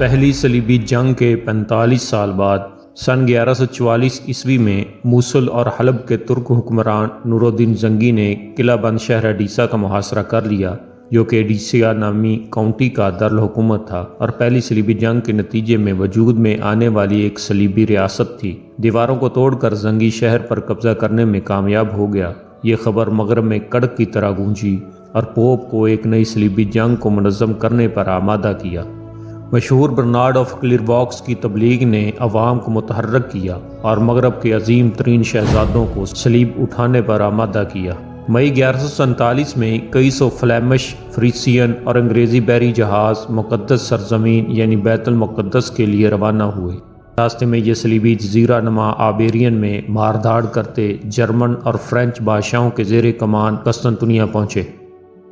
پہلی صلیبی جنگ کے 45 سال بعد سن 1144 عیسوی میں موصل اور حلب کے ترک حکمران نور الدین زنگی نے قلعہ بند شہر ایڈیسا کا محاصرہ کر لیا، جو کہ ایڈیسا نامی کاؤنٹی کا دارالحکومت تھا اور پہلی صلیبی جنگ کے نتیجے میں وجود میں آنے والی ایک صلیبی ریاست تھی۔ دیواروں کو توڑ کر زنگی شہر پر قبضہ کرنے میں کامیاب ہو گیا۔ یہ خبر مغرب میں کڑک کی طرح گونجی اور پوپ کو ایک نئی صلیبی جنگ کو منظم کرنے پر آمادہ کیا۔ مشہور برنارڈ آف کلیرواکس کی تبلیغ نے عوام کو متحرک کیا اور مغرب کے عظیم ترین شہزادوں کو صلیب اٹھانے پر آمادہ کیا۔ مئی 1147 میں کئی سو فلیمش، فریسین اور انگریزی بحری جہاز مقدس سرزمین یعنی بیت المقدس کے لیے روانہ ہوئے۔ راستے میں یہ صلیبی جزیرہ نما آبیرین میں ماردھاڑ کرتے جرمن اور فرینچ بادشاہوں کے زیر کمان قسطنطنیہ پہنچے۔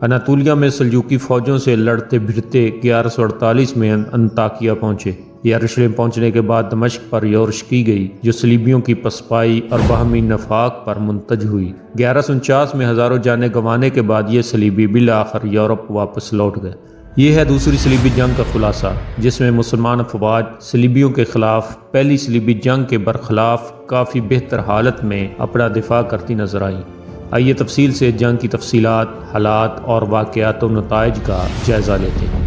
اناطولیہ میں سلجوقی فوجوں سے لڑتے بھڑتے 1148 میں انطاکیہ پہنچے۔ یروشلم پہنچنے کے بعد دمشق پر یورش کی گئی، جو صلیبیوں کی پسپائی اور باہمی نفاق پر منتج ہوئی۔ 1149 میں ہزاروں جانیں گنوانے کے بعد یہ صلیبی بالآخر یورپ واپس لوٹ گئے۔ یہ ہے دوسری صلیبی جنگ کا خلاصہ، جس میں مسلمان افواج صلیبیوں کے خلاف پہلی صلیبی جنگ کے برخلاف کافی بہتر حالت میں اپنا دفاع کرتی نظر آئیں۔ آئیے تفصیل سے جنگ کی تفصیلات، حالات اور واقعات و نتائج کا جائزہ لیتے ہیں۔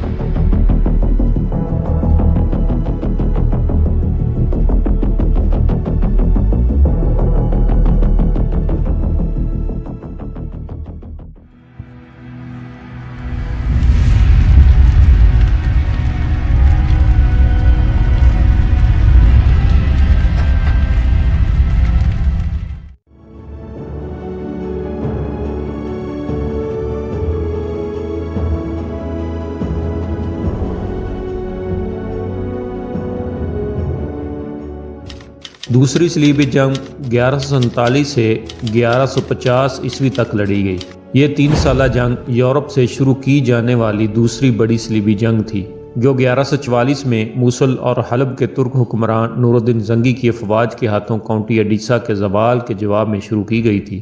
دوسری صلیبی جنگ 1147 سے 1150 عیسوی تک لڑی گئی۔ یہ 3 سالہ جنگ یورپ سے شروع کی جانے والی دوسری بڑی صلیبی جنگ تھی، جو 1144 میں موصل اور حلب کے ترک حکمران نور الدین زنگی کی افواج کے ہاتھوں کاؤنٹی ایڈیسا کے زوال کے جواب میں شروع کی گئی تھی۔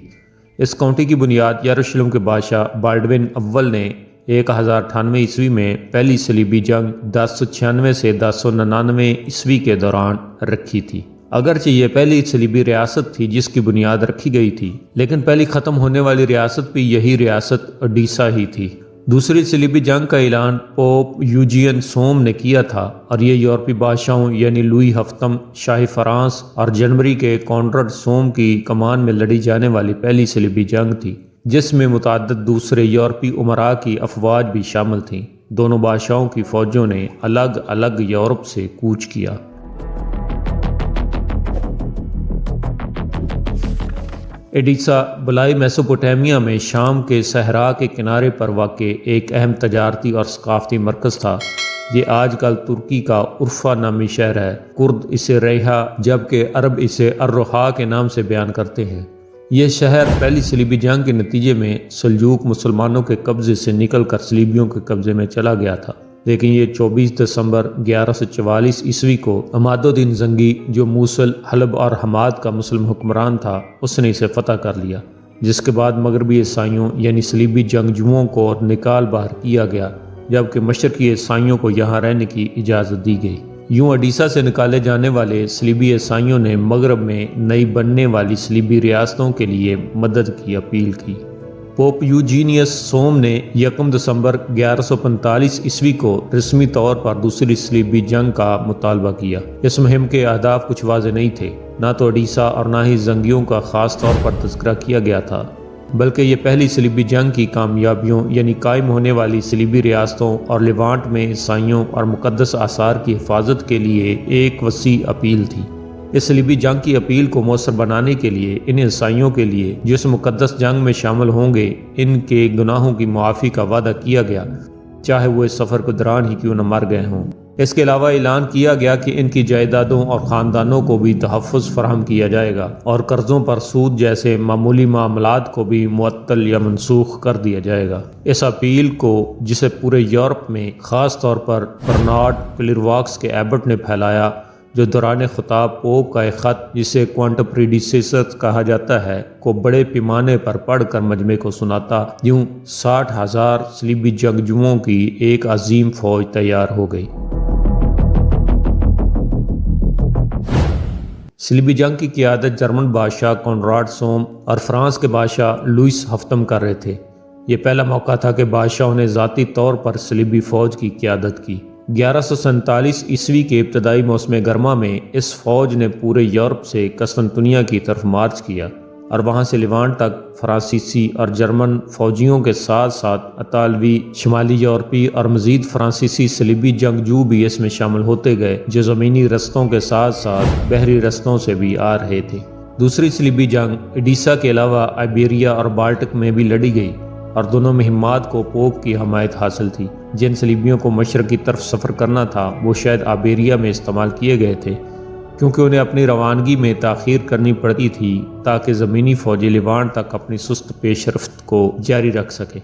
اس کاؤنٹی کی بنیاد یروشلم کے بادشاہ بالڈوین اول نے 1098 عیسوی میں پہلی صلیبی جنگ 1096 سے 1099 عیسوی کے دوران رکھی تھی۔ اگرچہ یہ پہلی صلیبی ریاست تھی جس کی بنیاد رکھی گئی تھی، لیکن پہلی ختم ہونے والی ریاست بھی یہی ریاست ایڈیسا ہی تھی۔ دوسری صلیبی جنگ کا اعلان پوپ یوجین سوم نے کیا تھا، اور یہ یورپی بادشاہوں یعنی لوئی ہفتم شاہ فرانس اور جنوری کے کانرڈ سوم کی کمان میں لڑی جانے والی پہلی صلیبی جنگ تھی، جس میں متعدد دوسرے یورپی امراء کی افواج بھی شامل تھیں۔ دونوں بادشاہوں کی فوجوں نے الگ الگ یورپ سے کوچ کیا۔ ایڈیسا بالائی میسوپوٹیمیا میں شام کے صحرا کے کنارے پر واقع ایک اہم تجارتی اور ثقافتی مرکز تھا۔ یہ آج کل ترکی کا عرفہ نامی شہر ہے۔ کرد اسے ریحا جبکہ عرب اسے الرحا کے نام سے بیان کرتے ہیں۔ یہ شہر پہلی صلیبی جنگ کے نتیجے میں سلجوق مسلمانوں کے قبضے سے نکل کر صلیبیوں کے قبضے میں چلا گیا تھا، لیکن یہ 24 دسمبر 1144 عیسوی کو عماد الدین زنگی، جو موصل، حلب اور حماد کا مسلم حکمران تھا، اس نے اسے فتح کر لیا، جس کے بعد مغربی عیسائیوں یعنی صلیبی جنگجوؤں کو نکال باہر کیا گیا، جبکہ مشرقی عیسائیوں کو یہاں رہنے کی اجازت دی گئی۔ یوں ایڈیسا سے نکالے جانے والے صلیبی عیسائیوں نے مغرب میں نئی بننے والی صلیبی ریاستوں کے لیے مدد کی اپیل کی۔ پوپ یوجینیس سوم نے 1 دسمبر 1145 عیسوی کو رسمی طور پر دوسری صلیبی جنگ کا مطالبہ کیا۔ اس مہم کے اہداف کچھ واضح نہیں تھے، نہ تو ایڈیسا اور نہ ہی زنگیوں کا خاص طور پر تذکرہ کیا گیا تھا، بلکہ یہ پہلی صلیبی جنگ کی کامیابیوں یعنی قائم ہونے والی صلیبی ریاستوں اور لیوانٹ میں عیسائیوں اور مقدس آثار کی حفاظت کے لیے ایک وسیع اپیل تھی۔ اس صلیبی جنگ کی اپیل کو مؤثر بنانے کے لیے ان عیسائیوں کے لیے جو اس مقدس جنگ میں شامل ہوں گے، ان کے گناہوں کی معافی کا وعدہ کیا گیا، چاہے وہ اس سفر کے دوران ہی کیوں نہ مر گئے ہوں۔ اس کے علاوہ اعلان کیا گیا کہ ان کی جائیدادوں اور خاندانوں کو بھی تحفظ فراہم کیا جائے گا، اور قرضوں پر سود جیسے معمولی معاملات کو بھی معطل یا منسوخ کر دیا جائے گا۔ اس اپیل کو، جسے پورے یورپ میں خاص طور پر برنارڈ کلیرواکس کے ایبٹ نے پھیلایا، جو دوران خطاب پوپ کا ایک خط، جسے کوانٹم پریڈیسیسر کہا جاتا ہے، کو بڑے پیمانے پر پڑھ کر مجمع کو سناتا، یوں 60,000 صلیبی جنگجوؤں کی ایک عظیم فوج تیار ہو گئی۔ صلیبی جنگ کی قیادت جرمن بادشاہ کونراڈ سوم اور فرانس کے بادشاہ لوئس ہفتم کر رہے تھے۔ یہ پہلا موقع تھا کہ بادشاہوں نے ذاتی طور پر صلیبی فوج کی قیادت کی۔ 1147 عیسوی کے ابتدائی موسم گرما میں اس فوج نے پورے یورپ سے قسطنطنیہ کی طرف مارچ کیا اور وہاں سے لیوانٹ تک فرانسیسی اور جرمن فوجیوں کے ساتھ ساتھ اطالوی، شمالی یورپی اور مزید فرانسیسی صلیبی جنگجو بھی اس میں شامل ہوتے گئے، جو زمینی رستوں کے ساتھ ساتھ بحری رستوں سے بھی آ رہے تھے۔ دوسری صلیبی جنگ ایڈیسا کے علاوہ آئیبیریا اور بالٹک میں بھی لڑی گئی اور دونوں مہمات کو پوپ کی حمایت حاصل تھی۔ جن صلیبیوں کو مشرق کی طرف سفر کرنا تھا وہ شاید آئیبیریا میں استعمال کیے گئے تھے، کیونکہ انہیں اپنی روانگی میں تاخیر کرنی پڑتی تھی تاکہ زمینی فوجی لیوانٹ تک اپنی سست پیش رفت کو جاری رکھ سکے۔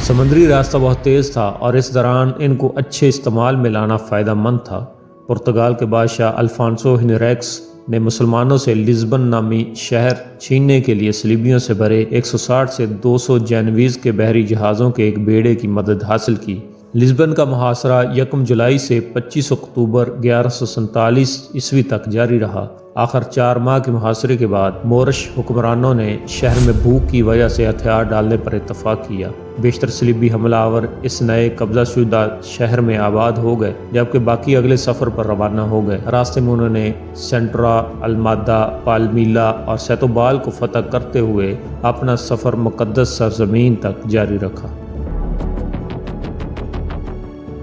سمندری راستہ بہت تیز تھا اور اس دوران ان کو اچھے استعمال میں لانا فائدہ مند تھا۔ پرتگال کے بادشاہ الفانسو ہنریکس نے مسلمانوں سے لزبن نامی شہر چھیننے کے لیے صلیبیوں سے بھرے 160 سے 200 جینویز کے بحری جہازوں کے ایک بیڑے کی مدد حاصل کی۔ لزبن کا محاصرہ 1 جولائی سے 25 اکتوبر 1147 عیسوی تک جاری رہا۔ آخر 4 ماہ کے محاصرے کے بعد مورش حکمرانوں نے شہر میں بھوک کی وجہ سے ہتھیار ڈالنے پر اتفاق کیا۔ بیشتر صلیبی حملہ آور اس نئے قبضہ شدہ شہر میں آباد ہو گئے، جبکہ باقی اگلے سفر پر روانہ ہو گئے۔ راستے میں انہوں نے سینٹرا، المادا، پالمیلا اور سیتوبال کو فتح کرتے ہوئے اپنا سفر مقدس سرزمین تک جاری رکھا۔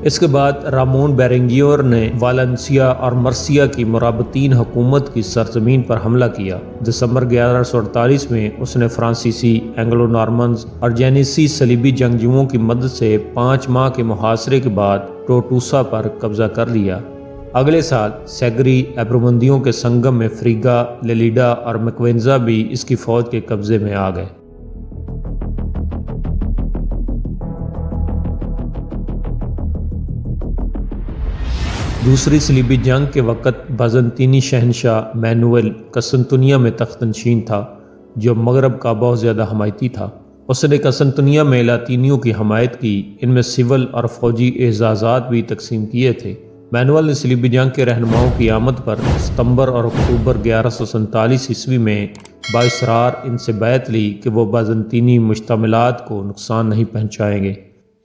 اس کے بعد رامون بیرنگیور نے والنسیا اور مرسیا کی مرابطین حکومت کی سرزمین پر حملہ کیا۔ دسمبر 1148 میں اس نے فرانسیسی، اینگلو نارمنز اور جینیسی صلیبی جنگجوؤں کی مدد سے 5 ماہ کے محاصرے کے بعد ٹوٹوسا پر قبضہ کر لیا۔ اگلے سال سیگری، ایبرومندیوں کے سنگم میں فریگا، لیلیڈا اور مکوینزا بھی اس کی فوج کے قبضے میں آ گئے۔ دوسری صلیبی جنگ کے وقت بازنطینی شہنشاہ مینوئل قسطنطنیہ میں تخت نشین تھا، جو مغرب کا بہت زیادہ حمایتی تھا۔ اس نے قسطنطنیہ میں لاطینیوں کی حمایت کی، ان میں سول اور فوجی اعزازات بھی تقسیم کیے تھے۔ مینوئل نے صلیبی جنگ کے رہنماؤں کی آمد پر ستمبر اور اکتوبر 1147 عیسوی میں بااصرار ان سے بیعت لی کہ وہ بازنطینی مشتملات کو نقصان نہیں پہنچائیں گے۔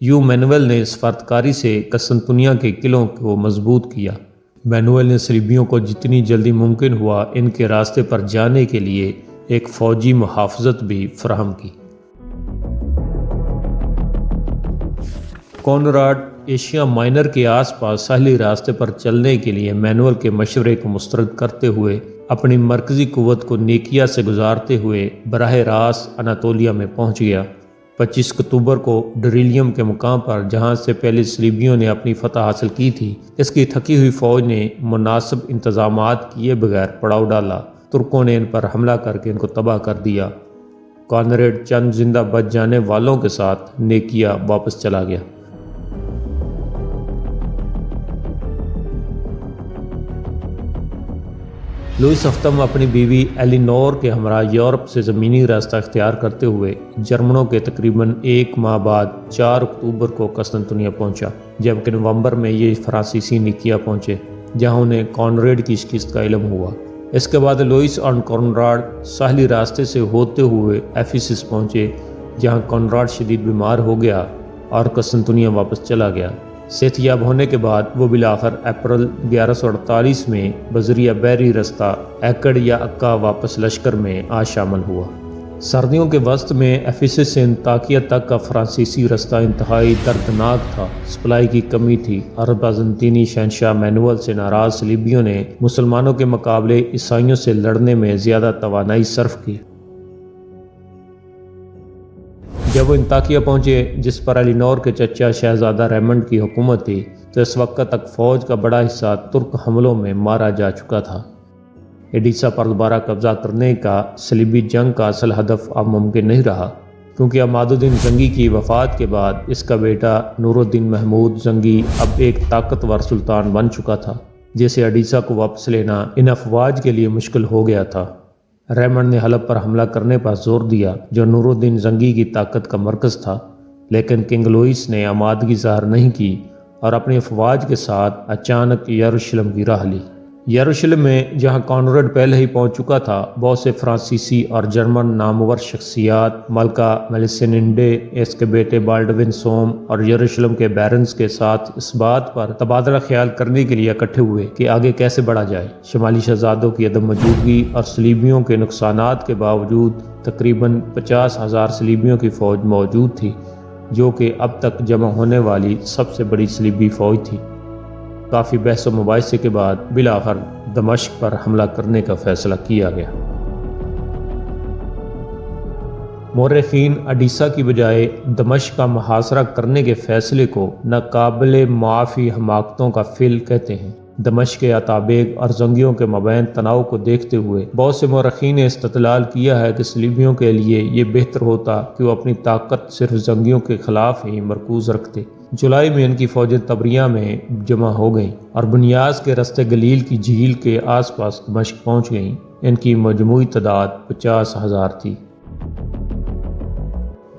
مینوئل نے سفارتکاری سے قسطنطنیہ کے قلعوں کو مضبوط کیا۔ مینوئل نے صلیبیوں کو جتنی جلدی ممکن ہوا ان کے راستے پر جانے کے لیے ایک فوجی محافظت بھی فراہم کی۔ کونراڈ ایشیا مائنر کے آس پاس ساحلی راستے پر چلنے کے لیے مینوئل کے مشورے کو مسترد کرتے ہوئے اپنی مرکزی قوت کو نیکیا سے گزارتے ہوئے براہ راست اناطولیہ میں پہنچ گیا۔ 25 اکتوبر کو ڈریلیم کے مقام پر جہاں سے پہلے صلیبیوں نے اپنی فتح حاصل کی تھی، اس کی تھکی ہوئی فوج نے مناسب انتظامات کیے بغیر پڑاؤ ڈالا۔ ترکوں نے ان پر حملہ کر کے ان کو تباہ کر دیا۔ کونریڈ چند زندہ بچ جانے والوں کے ساتھ نیکیا واپس چلا گیا۔ لوئس ہفتم اپنی بیوی ایلینور کے ہمراہ یورپ سے زمینی راستہ اختیار کرتے ہوئے جرمنوں کے تقریباً 1 ماہ بعد 4 اکتوبر کو قسطنطنیہ پہنچا، جبکہ نومبر میں یہ فرانسیسی نیکیا پہنچے، جہاں انہیں کونریڈ کی شکست کا علم ہوا۔ اس کے بعد لوئس اور کونراڈ ساحلی راستے سے ہوتے ہوئے ایفیسس پہنچے، جہاں کونراڈ شدید بیمار ہو گیا اور قسطنطنیہ واپس چلا گیا۔ صحت یاب ہونے کے بعد وہ بالآخر اپریل 1148 میں بذریعہ بحری رستہ ایکڑ یا اکا واپس لشکر میں آ شامل ہوا۔ سردیوں کے وسط میں ایفیسس سے انطاکیہ تک کا فرانسیسی رستہ انتہائی دردناک تھا، سپلائی کی کمی تھی اور بازنطینی شہنشاہ مینوئل سے ناراض صلیبیوں نے مسلمانوں کے مقابلے عیسائیوں سے لڑنے میں زیادہ توانائی صرف کی۔ جب وہ انطاکیہ پہنچے، جس پر ایلینور کے چچا شہزادہ ریمنڈ کی حکومت تھی، تو اس وقت تک فوج کا بڑا حصہ ترک حملوں میں مارا جا چکا تھا۔ ایڈیسا پر دوبارہ قبضہ کرنے کا صلیبی جنگ کا اصل ہدف اب ممکن نہیں رہا، کیونکہ عماد الدین زنگی کی وفات کے بعد اس کا بیٹا نور الدین محمود زنگی اب ایک طاقتور سلطان بن چکا تھا، جسے ایڈیسا کو واپس لینا ان افواج کے لیے مشکل ہو گیا تھا۔ ریمنڈ نے حلب پر حملہ کرنے پر زور دیا، جو نور الدین زنگی کی طاقت کا مرکز تھا، لیکن کنگ لوئس نے آمادگی ظاہر نہیں کی اور اپنی افواج کے ساتھ اچانک یروشلم کی راہ لی۔ یروشلم میں جہاں کانریڈ پہلے ہی پہنچ چکا تھا، بہت سے فرانسیسی اور جرمن نامور شخصیات ملکہ میلیسینڈے، اس کے بیٹے بالڈوین سوم اور یروشلم کے بیرنز کے ساتھ اس بات پر تبادلہ خیال کرنے کے لیے اکٹھے ہوئے کہ آگے کیسے بڑھا جائے۔ شمالی شہزادوں کی عدم موجودگی اور صلیبیوں کے نقصانات کے باوجود تقریباً 50,000 صلیبیوں کی فوج موجود تھی، جو کہ اب تک جمع ہونے والی سب سے بڑی صلیبی فوج تھی۔ کافی بحث و مباحثے کے بعد بالآخر دمشق پر حملہ کرنے کا فیصلہ کیا گیا۔ مورخین اڈیسا کی بجائے دمشق کا محاصرہ کرنے کے فیصلے کو ناقابل معافی حماقتوں کا فعل کہتے ہیں۔ دمشق کے اتابیگ اور زنگیوں کے مابین تناؤ کو دیکھتے ہوئے بہت سے مورخین نے استدلال کیا ہے کہ صلیبیوں کے لیے یہ بہتر ہوتا کہ وہ اپنی طاقت صرف زنگیوں کے خلاف ہی مرکوز رکھتے۔ جولائی میں ان کی فوجیں تبریہ میں جمع ہو گئیں اور بنیاس کے رستے گلیل کی جھیل کے آس پاس دمشق پہنچ گئیں۔ ان کی مجموعی تعداد 50,000 تھی۔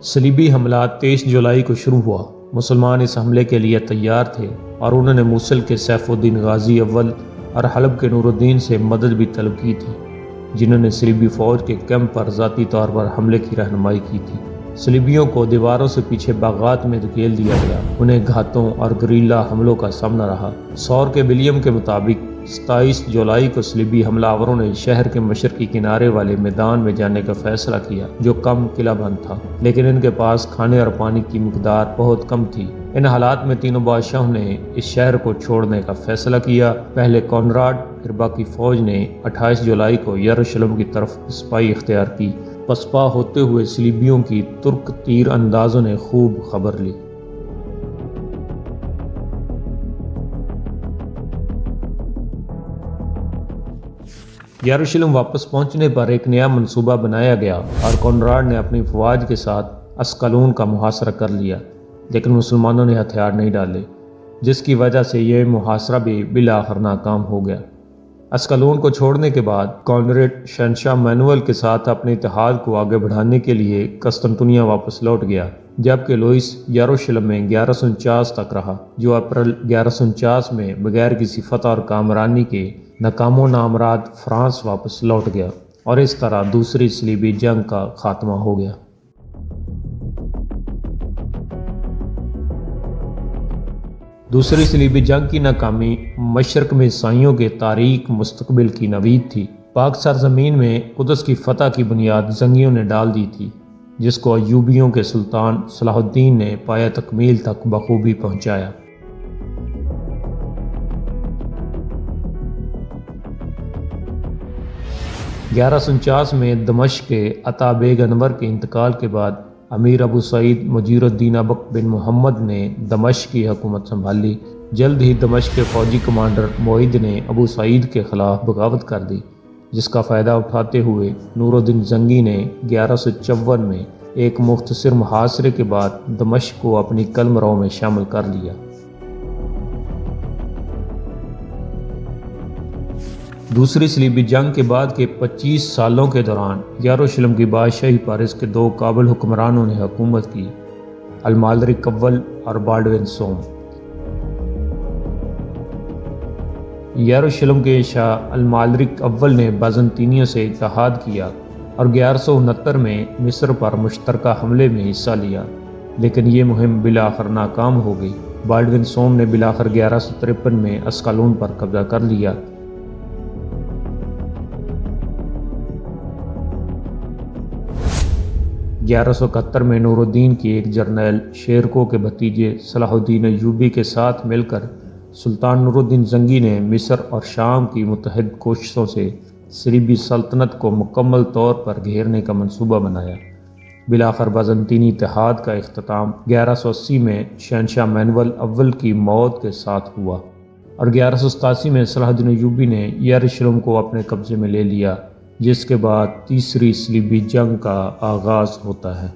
صلیبی حملہ 23 جولائی کو شروع ہوا۔ مسلمان اس حملے کے لیے تیار تھے اور انہوں نے موصل کے سیف الدین غازی اول اور حلب کے نور الدین سے مدد بھی طلب کی تھی، جنہوں نے صلیبی فوج کے کیمپ پر ذاتی طور پر حملے کی رہنمائی کی تھی۔ صلیبیوں کو دیواروں سے پیچھے باغات میں دھکیل دیا گیا۔ انہیں گھاتوں اور گریلا حملوں کا سامنا رہا۔ سور کے ولیم کے مطابق 27 جولائی کو صلیبی حملہ آوروں نے شہر کے مشرقی کنارے والے میدان میں جانے کا فیصلہ کیا، جو کم قلعہ بند تھا، لیکن ان کے پاس کھانے اور پانی کی مقدار بہت کم تھی۔ ان حالات میں تینوں بادشاہوں نے اس شہر کو چھوڑنے کا فیصلہ کیا۔ پہلے کانراڈ، پھر باقی فوج نے 28 جولائی کو یروشلم کی طرف پسپائی اختیار کی۔ پسپا ہوتے ہوئے صلیبیوں کی ترک تیر اندازوں نے خوب خبر لی۔ یروشلم واپس پہنچنے پر ایک نیا منصوبہ بنایا گیا اور کانراڈ نے اپنی فوج کے ساتھ اسقلون کا محاصرہ کر لیا، لیکن مسلمانوں نے ہتھیار نہیں ڈالے، جس کی وجہ سے یہ محاصرہ بھی بالآخر ناکام ہو گیا۔ اسقلون کو چھوڑنے کے بعد کانریڈ شہنشاہ مینوئل کے ساتھ اپنے اتحاد کو آگے بڑھانے کے لیے قسطنطنیہ واپس لوٹ گیا، جبکہ لوئس یروشلم میں 1149 تک رہا، جو اپریل 1149 میں بغیر کسی فتح اور کامرانی کے ناکام و نامراد فرانس واپس لوٹ گیا، اور اس طرح دوسری صلیبی جنگ کا خاتمہ ہو گیا۔ دوسری صلیبی جنگ کی ناکامی مشرق میں عیسائیوں کے تاریک مستقبل کی نوید تھی۔ پاک سرزمین میں قدس کی فتح کی بنیاد زنگیوں نے ڈال دی تھی، جس کو ایوبیوں کے سلطان صلاح الدین نے پایہ تکمیل تک بخوبی پہنچایا۔ گیارہ سو 49 میں دمشق کے عطا بیگ انور کے انتقال کے بعد امیر ابو سعید مجیر الدین ابق بن محمد نے دمشق کی حکومت سنبھالی۔ جلد ہی دمشق کے فوجی کمانڈر موعد نے ابو سعید کے خلاف بغاوت کر دی، جس کا فائدہ اٹھاتے ہوئے نور الدین زنگی نے 1154 میں ایک مختصر محاصرے کے بعد دمشق کو اپنی قلمرو میں شامل کر لیا۔ دوسری صلیبی جنگ کے بعد کے 25 سالوں کے دوران یروشلم کی بادشاہی پر اس کے دو قابل حکمرانوں نے حکومت کی، المالرک اول اور بالڈوین سوم۔ یروشلم کے شاہ المالرک اول نے بازنطینیوں سے اتحاد کیا اور 1169 میں مصر پر مشترکہ حملے میں حصہ لیا، لیکن یہ مہم بالآخر ناکام ہو گئی۔ بالڈوین سوم نے بالآخر 1153 میں اسقلون پر قبضہ کر لیا۔ 1171 میں نور الدین کی ایک جرنیل شیرکو کے بھتیجے صلاح الدین ایوبی کے ساتھ مل کر سلطان نور الدین زنگی نے مصر اور شام کی متحد کوششوں سے صلیبی سلطنت کو مکمل طور پر گھیرنے کا منصوبہ بنایا۔ بالآخر بازنطینی اتحاد کا اختتام 1180 میں شہنشاہ مینوئل اول کی موت کے ساتھ ہوا اور 1187 میں صلاح الدین ایوبی نے یروشلم کو اپنے قبضے میں لے لیا، جس کے بعد تیسری صلیبی جنگ کا آغاز ہوتا ہے۔